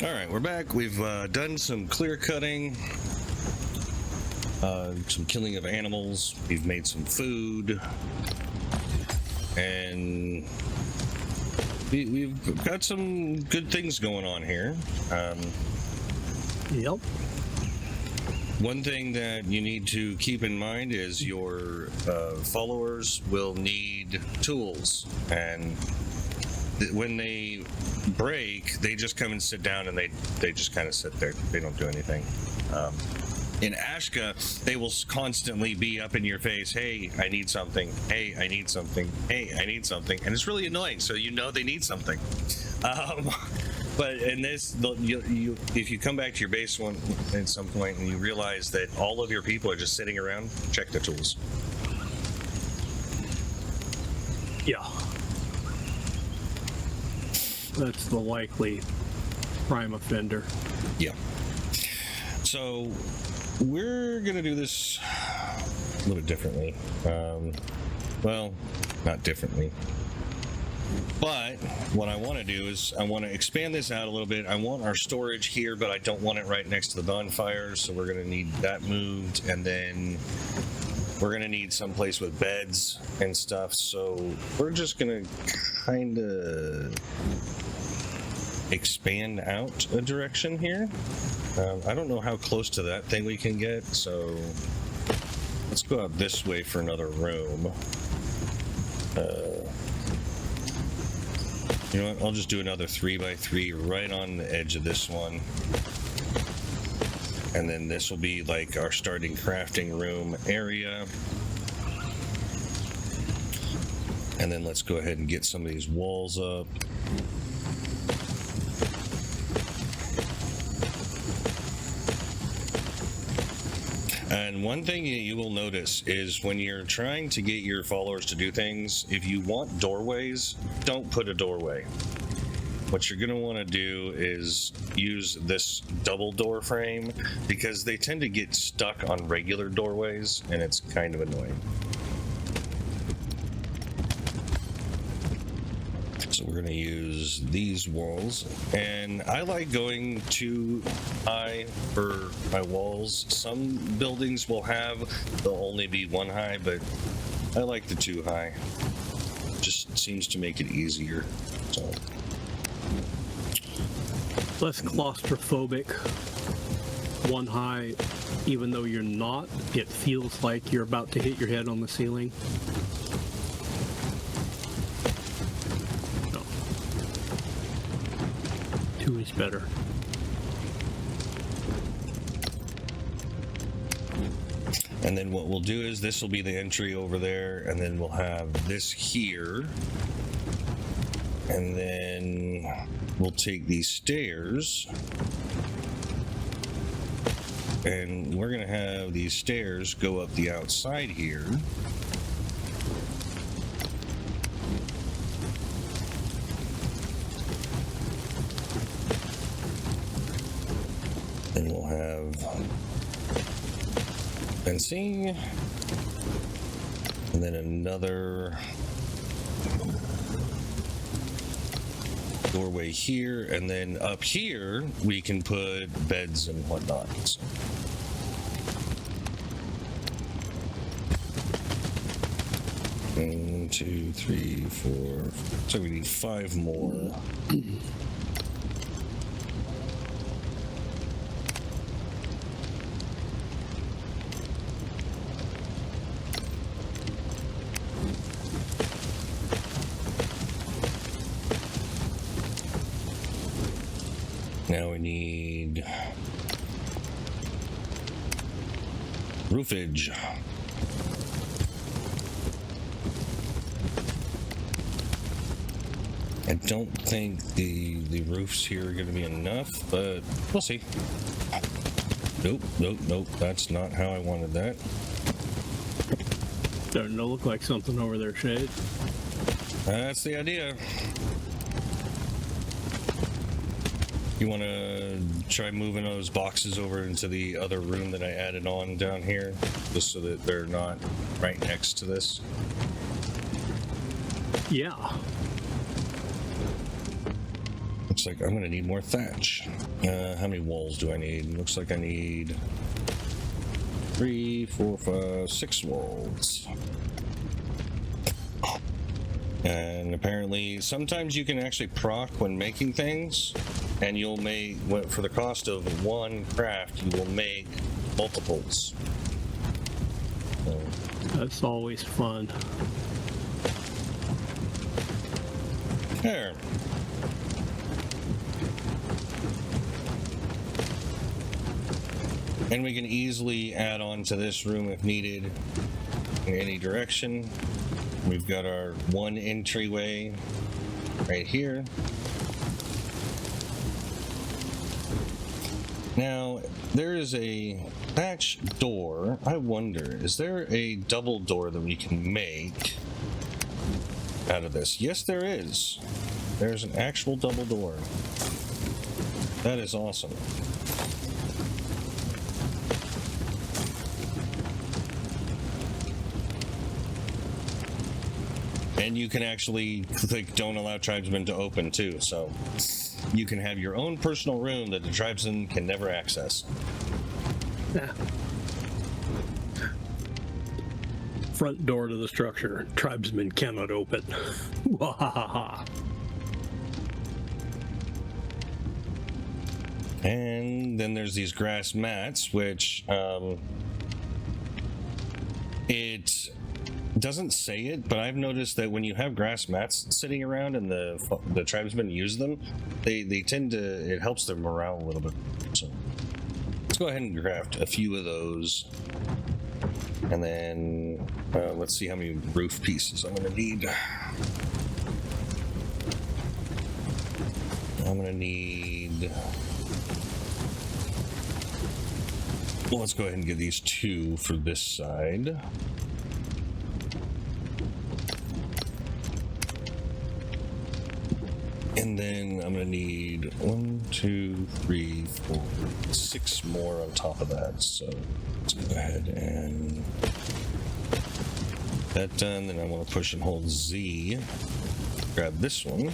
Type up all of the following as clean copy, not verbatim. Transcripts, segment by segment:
All right, we're back. We've done some clear cutting, some killing of animals. We've made some food, and we've got some good things going on here. Yep. One thing that you need to keep in mind is your followers will need tools, and when they break, they just come and sit down, and they just kind of sit there. They don't do anything. In Ashka, they will constantly be up in your face. Hey, I need something. Hey, I need something. Hey, I need something. And it's really annoying, so you know they need something. But in this, if you come back to your base one at some point and you realize that all of your people are just sitting around, check the tools. Yeah. That's the likely prime offender. Yeah. So we're going to do this a little bit differently. Well, not differently. But what I want to do is I want to expand this out a little bit. I want our storage here, but I don't want it right next to the bonfire, so we're going to need that moved, and then we're going to need some place with beds and stuff. So we're just going to kind of expand out a direction here. I don't know how close to that thing we can get, so let's go out this way for another room. You know what, I'll just do another 3x3 right on the edge of this one, and then this will be like our starting crafting room area. And then let's go ahead and get some of these walls up. And one thing you will notice is when you're trying to get your followers to do things, if you want doorways, don't put a doorway. What you're going to want to do is use this double door frame, because they tend to get stuck on regular doorways, and it's kind of annoying. So we're going to use these walls, and I like going too high for my walls. Some buildings will have, they'll only be one high, but I like the 2 high. Just seems to make it easier. So Less claustrophobic. 1 high, even though you're not, it feels like you're about to hit your head on the ceiling. No. 2 is better. And then what we'll do is this will be the entry over there, and then we'll have this here. And then we'll take these stairs, and we're going to have these stairs go up the outside here. Then we'll have fencing, and then another doorway here, and then up here we can put beds and whatnot. 1, 2, 3, 4. So we need 5 more. Now we need roofage. I don't think the roofs here are going to be enough, but we'll see. Nope, nope, nope. That's not how I wanted that. Starting to look like something over there, Shade. That's the idea. You want to try moving those boxes over into the other room that I added on down here, just so that they're not right next to this. Yeah. Looks like I'm gonna need more thatch. How many walls do I need? Looks like I need 3, 4, 5, 6 walls. And apparently, sometimes you can actually proc when making things, and you'll make, for the cost of 1 craft, you will make multiples. So, That's always fun. there. And we can easily add on to this room if needed in any direction. We've got our 1 entryway right here. Now, there is a hatch door. I wonder, is there a double door that we can make out of this? Yes, there is. There's an actual double door. That is awesome. And you can actually click don't allow tribesmen to open too, so you can have your own personal room that the tribesmen can never access. Yeah. Front door to the structure. Tribesmen cannot open. Wahaha. And then there's these grass mats, which it doesn't say it, but I've noticed that when you have grass mats sitting around and the tribesmen use them, they tend to, it helps their morale a little bit. So let's go ahead and craft a few of those, and then let's see how many roof pieces I'm gonna need. I'm gonna need, well, let's go ahead and get these 2 for this side. And then I'm gonna need 1, 2, 3, 4, 6 more on top of that. So let's go ahead and that done. Then I want to push and hold Z. Grab this one.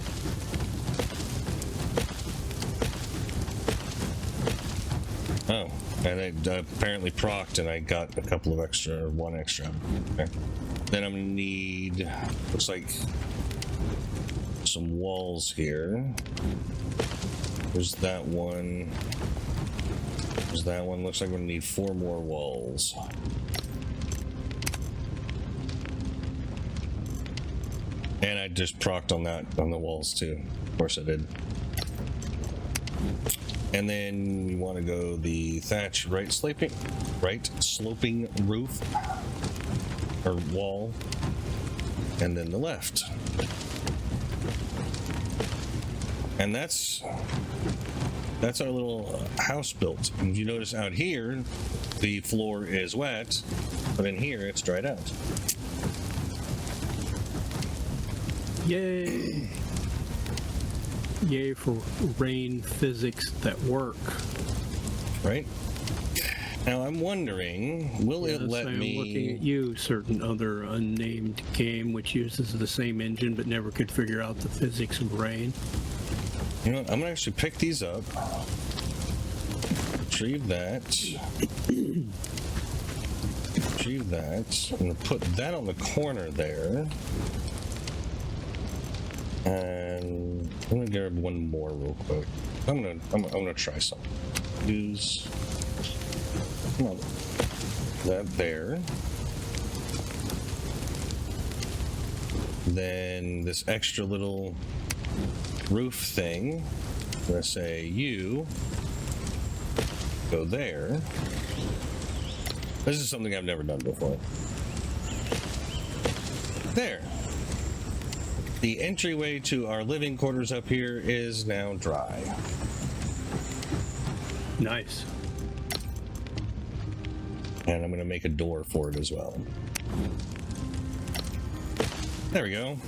Oh, and I apparently procced, and I got a couple of extra, 1 extra. Okay. Then I'm gonna need, looks like, some walls here. There's that one. There's that one. Looks like we're gonna need 4 more walls. And I just procced on that, on the walls too. Of course I did. And then we want to go the thatch right sloping roof or wall, and then the left. And that's our little house built. And you notice out here, the floor is wet, but in here it's dried out. Yay! Yay for rain physics that work. Right? Now I'm wondering, will it let I'm me... looking at you, certain other unnamed game which uses the same engine but never could figure out the physics of rain. You know what? I'm gonna actually pick these up. Retrieve that. Retrieve that. I'm gonna put that on the corner there. And I'm gonna grab 1 more real quick. I'm gonna try something. Use, come on, that there. Then this extra little roof thing. I'm gonna say you go there. This is something I've never done before. There. The entryway to our living quarters up here is now dry. Nice. And I'm going to make a door for it as well. There we go.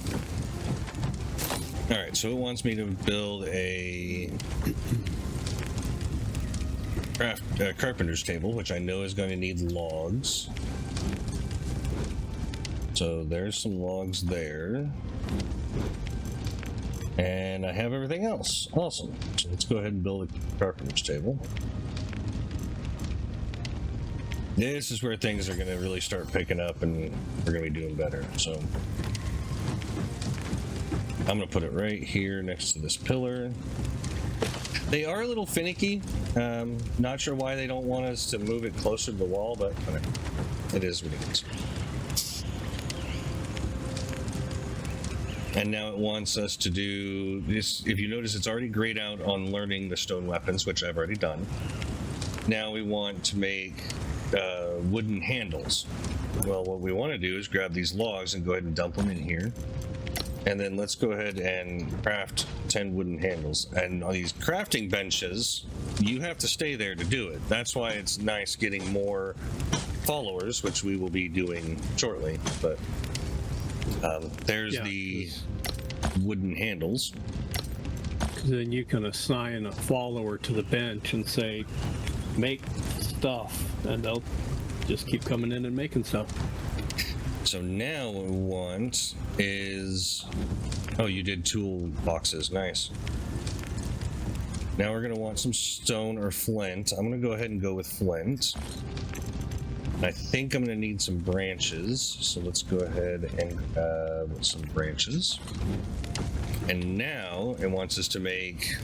All right, so it wants me to build a carpenter's table, which I know is going to need logs. So there's some logs there. And I have everything else. Awesome. So let's go ahead and build a carpenter's table. This is where things are going to really start picking up and we're going to be doing better. So I'm going to put it right here next to this pillar. They are a little finicky. Not sure why they don't want us to move it closer to the wall, but it is what it is. And now it wants us to do this. If you notice, it's already grayed out on learning the stone weapons, which I've already done. Now we want to make wooden handles. Well, what we want to do is grab these logs and go ahead and dump them in here. And then let's go ahead and craft 10 wooden handles. And on these crafting benches, you have to stay there to do it. That's why it's nice getting more followers, which we will be doing shortly. But there's the wooden handles. Then you can assign a follower to the bench and say, make stuff, and they'll just keep coming in and making stuff. So now what we want is, oh, you did tool boxes, nice. Now we're gonna want some stone or flint. I'm gonna go ahead and go with flint. I think I'm gonna need some branches, so let's go ahead and grab some branches. And now it wants us to make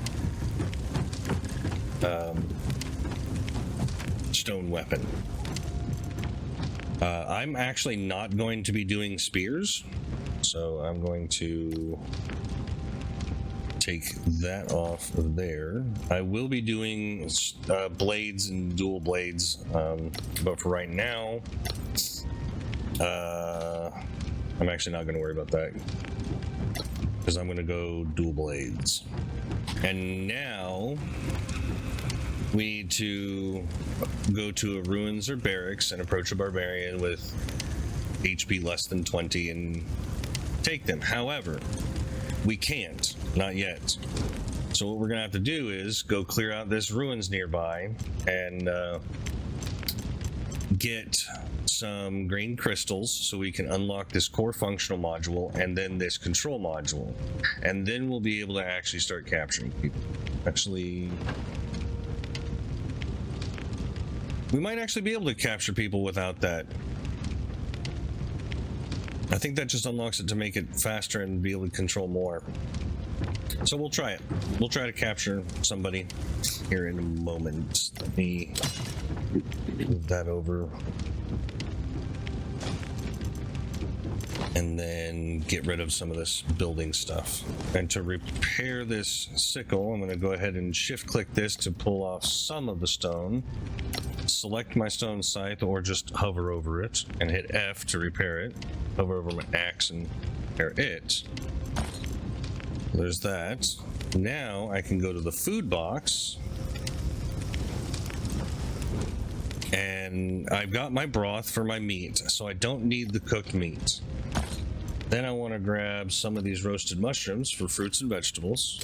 stone weapon. I'm actually not going to be doing spears, so I'm going to take that off of there. I will be doing blades and dual blades, but for right now, I'm actually not going to worry about that because I'm going to go dual blades. And now we need to go to a ruins or barracks and approach a barbarian with HP less than 20 and take them. However, we can't, not yet. So what we're gonna have to do is go clear out this ruins nearby and get some green crystals so we can unlock this core functional module and then this control module. And then we'll be able to actually start capturing people. Actually, we might actually be able to capture people without that. I think that just unlocks it to make it faster and be able to control more. So we'll try it. We'll try to capture somebody here in a moment. Let me move that over. And then get rid of some of this building stuff. And to repair this sickle, I'm going to go ahead and shift click this to pull off some of the stone. Select my stone scythe or just hover over it and hit F to repair it. Hover over my axe and repair it. There's that. Now I can go to the food box and I've got my broth for my meat, so I don't need the cooked meat. Then I want to grab some of these roasted mushrooms for fruits and vegetables.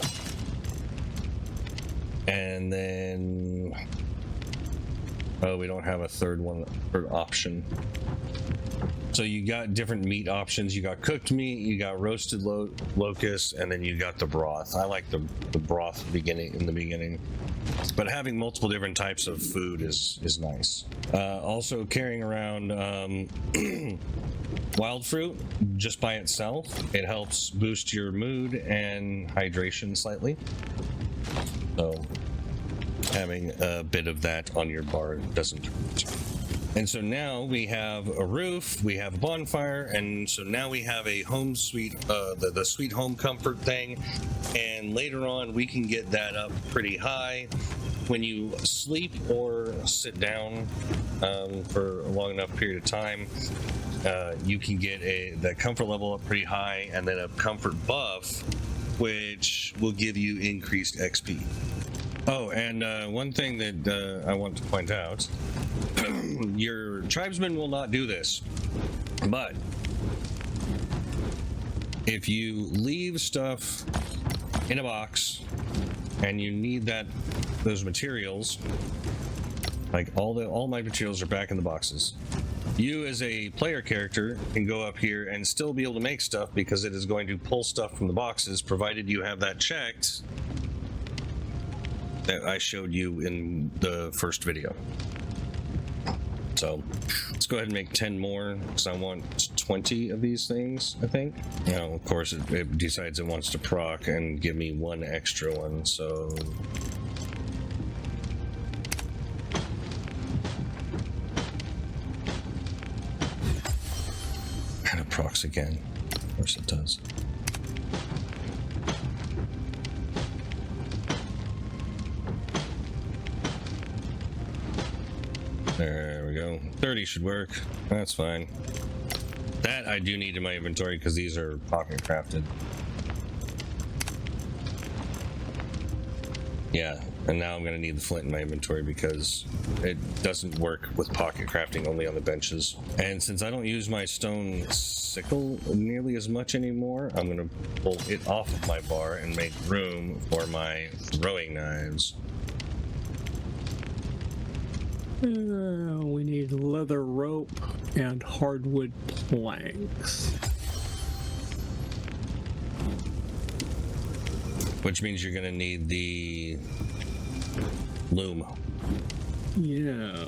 And then oh, we don't have a third option. So you got different meat options. You got cooked meat, you got roasted locust, and then you got the broth. I like the broth in the beginning. But having multiple different types of food is nice. Also carrying around wild fruit just by itself, it helps boost your mood and hydration slightly. So having a bit of that on your bar doesn't hurt. And so now we have a roof, we have a bonfire, and so now we have a home sweet, the sweet home comfort thing, and later on we can get that up pretty high. When you sleep or sit down for a long enough period of time, you can get that comfort level up pretty high, and then a comfort buff, which will give you increased XP. Oh, and one thing that I want to point out, your tribesmen will not do this, but if you leave stuff in a box and you need those materials, like all my materials are back in the boxes. You as a player character can go up here and still be able to make stuff because it is going to pull stuff from the boxes, provided you have that checked that I showed you in the first video. So let's go ahead and make 10 more because I want 20 of these things, I think. Now, of course, it decides it wants to proc and give me one extra one, so... And it procs again. Of course it does. There we go. 30 should work. That's fine. That I do need in my inventory because these are pocket crafted. Yeah, and now I'm going to need the flint in my inventory because it doesn't work with pocket crafting only on the benches. And since I don't use my stone sickle nearly as much anymore, I'm going to pull it off of my bar and make room for my throwing knives. We need leather rope and hardwood planks. Which means you're gonna need the loom. Yeah.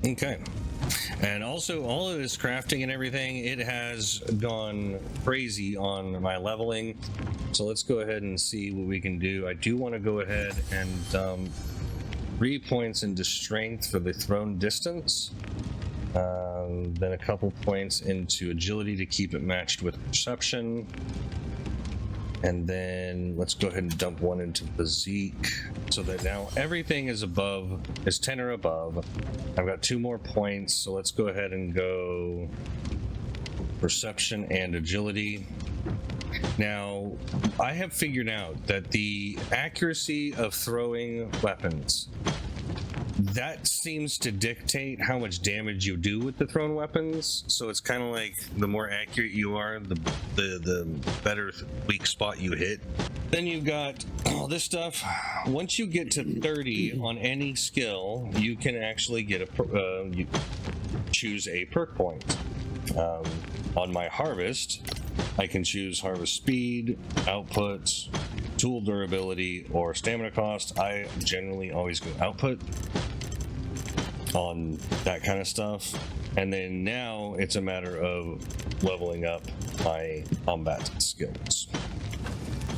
Okay. And also, all of this crafting and everything, it has gone crazy on my leveling. So let's go ahead and see what we can do. I do want to go ahead and 3 points into strength for the thrown distance, then a couple points into agility to keep it matched with perception, and then let's go ahead and dump one into physique so that now everything is 10 or above. I've got 2 more points, so let's go ahead and go perception and agility. Now, I have figured out that the accuracy of throwing weapons, that seems to dictate how much damage you do with the thrown weapons. So it's kind of like the more accurate you are, the better weak spot you hit. Then you've got all this stuff. Once you get to 30 on any skill, you can actually get you choose a perk point. On my harvest, I can choose harvest speed, output, tool durability, or stamina cost. I generally always go output on that kind of stuff. And then now it's a matter of leveling up my combat skills.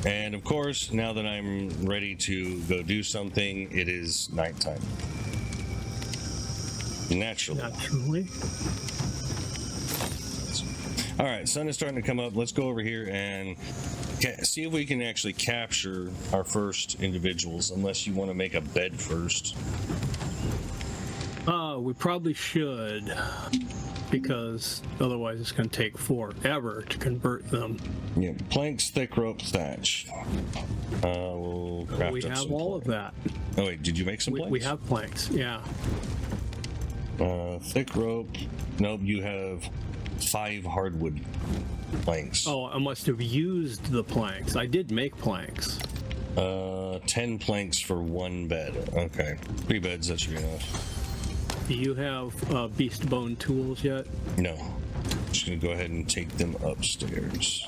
And of course, now that I'm ready to go do something, it is nighttime. Naturally. All right, sun is starting to come up. Let's go over here and see if we can actually capture our first individuals, unless you want to make a bed first. We probably should, because otherwise it's going to take forever to convert them. Yeah, planks, thick rope, thatch. We'll craft we up have some all of that. Oh wait, did you make some planks? We have planks, yeah. Thick rope. Nope, you have 5 hardwood planks. Oh, I must have used the planks. I did make planks. 10 planks for 1 bed. Okay, 3 beds, that should be enough. Do you have beast bone tools yet? No. Just gonna go ahead and take them upstairs.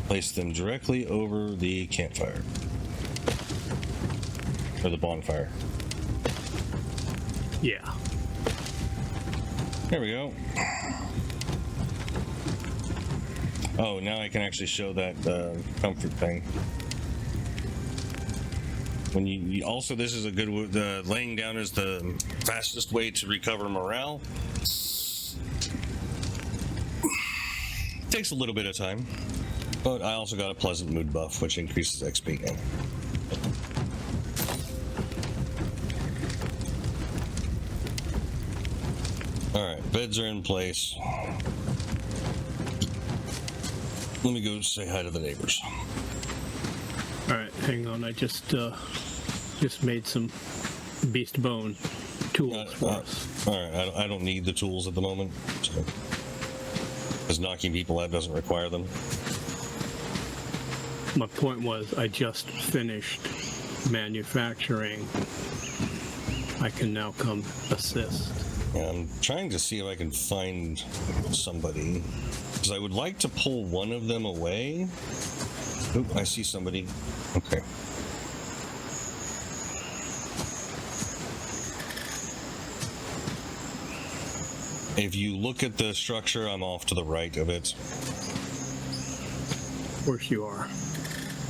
Place them directly over the campfire. Or the bonfire. Yeah. There we go. Oh, now I can actually show that comfort thing. When you also, this is a good, laying down is the fastest way to recover morale. Takes a little bit of time, but I also got a pleasant mood buff, which increases XP again. Alright, beds are in place. Let me go say hi to the neighbors. Alright, hang on. I just made some beast bone tools for us. Alright, I don't need the tools at the moment, so, because knocking people out doesn't require them. My point was, I just finished manufacturing I can now come assist. Yeah, I'm trying to see if I can find somebody, because I would like to pull one of them away. Oop, I see somebody. Okay. If you look at the structure, I'm off to the right of it. Of course you are.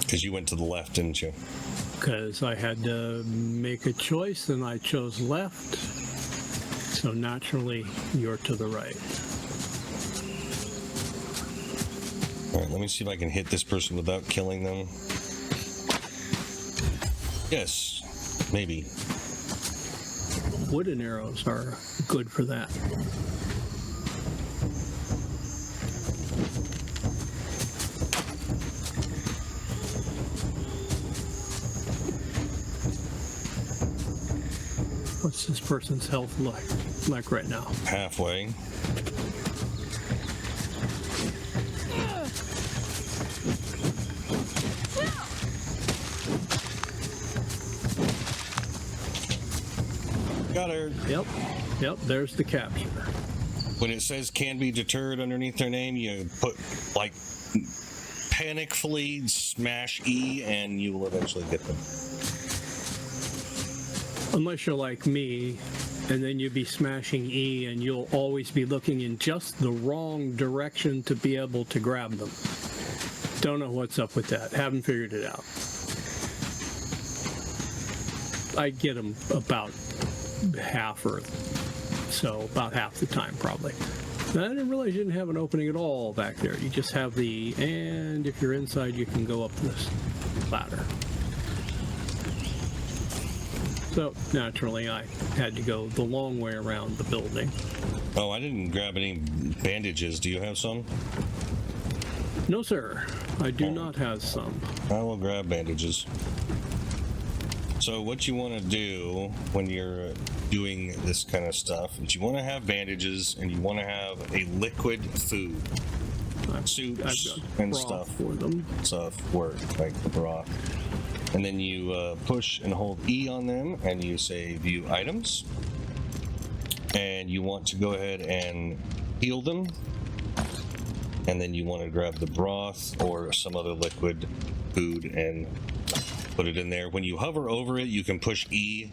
Because you went to the left, didn't you? Because I had to make a choice and I chose left. So naturally, you're to the right. All right, let me see if I can hit this person without killing them. Yes, maybe. Wooden arrows are good for that. What's this person's health like right now? Halfway. Got her. Yep, there's the capture. When it says can be deterred underneath their name, you put, like, panicfully smash E and you will eventually get them. Unless you're like me, and then you'd be smashing E and you'll always be looking in just the wrong direction to be able to grab them. Don't know what's up with that. Haven't figured it out. I get them about half or so, about half the time probably. And I didn't realize you didn't have an opening at all back there. You just have the, and if you're inside, you can go up this ladder. So naturally, I had to go the long way around the building. Oh, I didn't grab any bandages. Do you have some? No, sir. I do not have some. I will grab bandages. So what you want to do when you're doing this kind of stuff is you want to have bandages and you want to have a liquid food. Soups I've got and broth stuff. for them. Stuff work, like the broth. And then you push and hold E on them and you say view items. And you want to go ahead and heal them. And then you want to grab the broth or some other liquid food and put it in there. When you hover over it, you can push E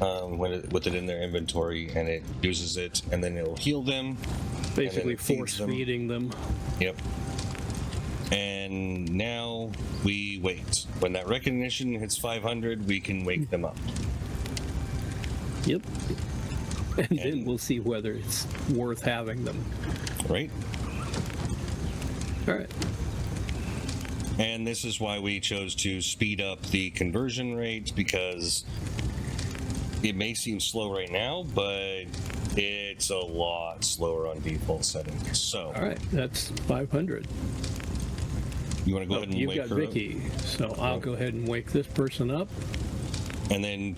with it in their inventory and it uses it, and then it'll heal them. Basically force feeding them. Yep. And now we wait. When that recognition hits 500, we can wake them up. Yep. And then we'll see whether it's worth having them. Right? All right. And this is why we chose to speed up the conversion rate, because it may seem slow right now, but it's a lot slower on default settings. So, all right, that's 500. You want to go ahead and wake her up? You've got Vicky, so I'll go ahead and wake this person up. And then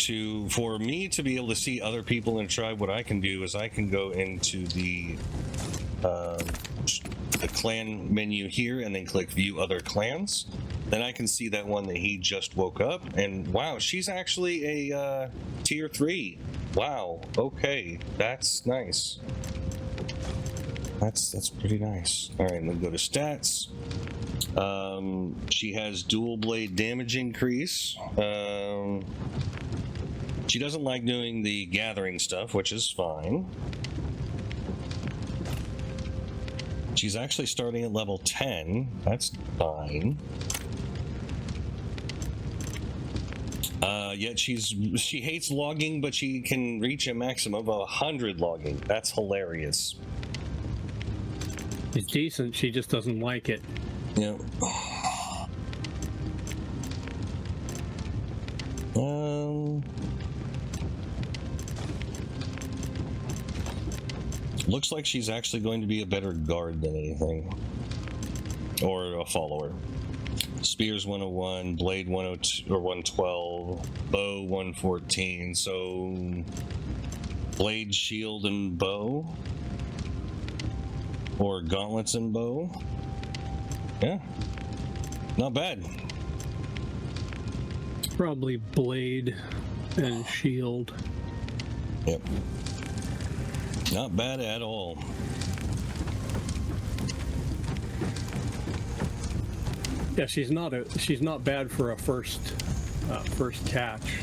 for me to be able to see other people in a tribe, what I can do is I can go into the clan menu here and then click view other clans. Then I can see that one that he just woke up, and wow, she's actually a tier 3. Wow, okay, that's nice. That's pretty nice. All right, then go to stats. She has dual blade damage increase. She doesn't like doing the gathering stuff, which is fine. She's actually starting at level 10. That's fine. Yet she hates logging, but she can reach a maximum of 100 logging. That's hilarious. It's decent, she just doesn't like it. Yeah. Looks like she's actually going to be a better guard than anything. Or a follower. Spears 101, blade 102 or 112, bow 114. So blade, shield, and bow. Or gauntlets and bow. Yeah. Not bad. Probably blade and shield. Yep. Not bad at all. Yeah, she's not bad for a first catch.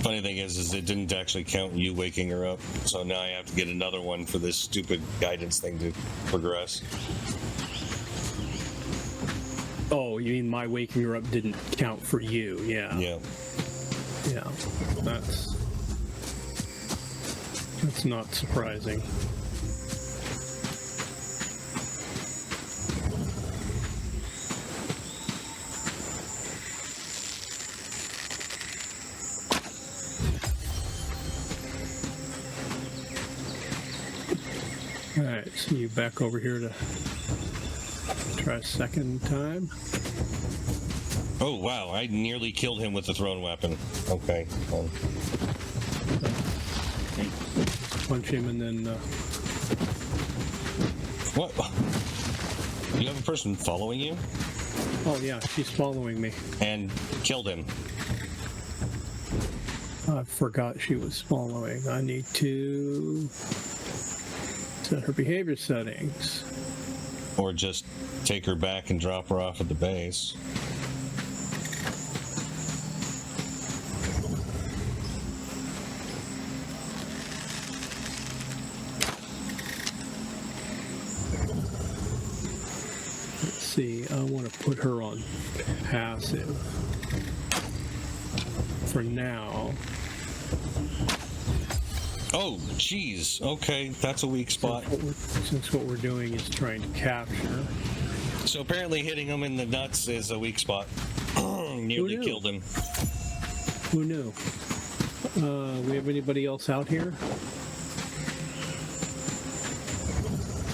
Funny thing is it didn't actually count you waking her up, so now I have to get another one for this stupid guidance thing to progress. Oh, you mean my waking her up didn't count for you? Yeah. Yeah. Yeah. That's not surprising. All right, so you back over here to try a second time. Oh, wow. I nearly killed him with the thrown weapon. Okay. Punch him and then... What? You have a person following you? Oh, yeah, she's following me. And killed him. I forgot she was following. I need to set her behavior settings. Or just take her back and drop her off at the base. Let's see, I want to put her on passive for now. Oh, jeez. Okay, that's a weak spot. Since what we're doing is trying to capture. So apparently hitting him in the nuts is a weak spot. Nearly killed him. Who knew? We have anybody else out here?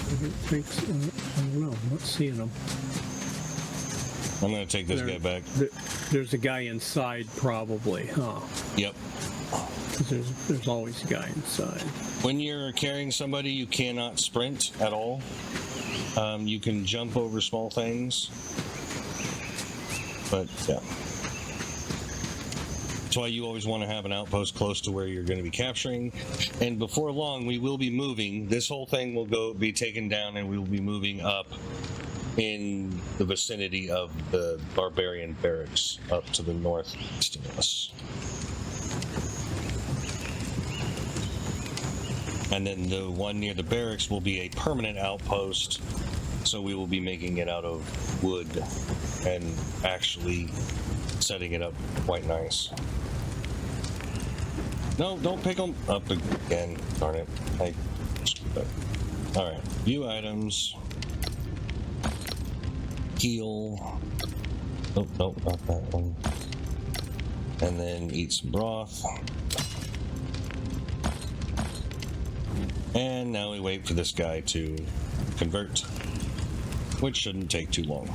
I don't think so. I don't know. I'm not seeing them. I'm going to take this guy back. There's a guy inside, probably, huh? Yep. Because there's always a guy inside. When you're carrying somebody, you cannot sprint at all. You can jump over small things. But, yeah. That's why you always want to have an outpost close to where you're going to be capturing. And before long, we will be moving. This whole thing will be taken down, and we will be moving up in the vicinity of the barbarian barracks up to the northeast of us. And then the one near the barracks will be a permanent outpost, so we will be making it out of wood and actually setting it up quite nice. No, don't pick them up again. Darn it. Alright, view items. Heal. Oh, no, not that one. And then eat some broth. And now we wait for this guy to convert, which shouldn't take too long.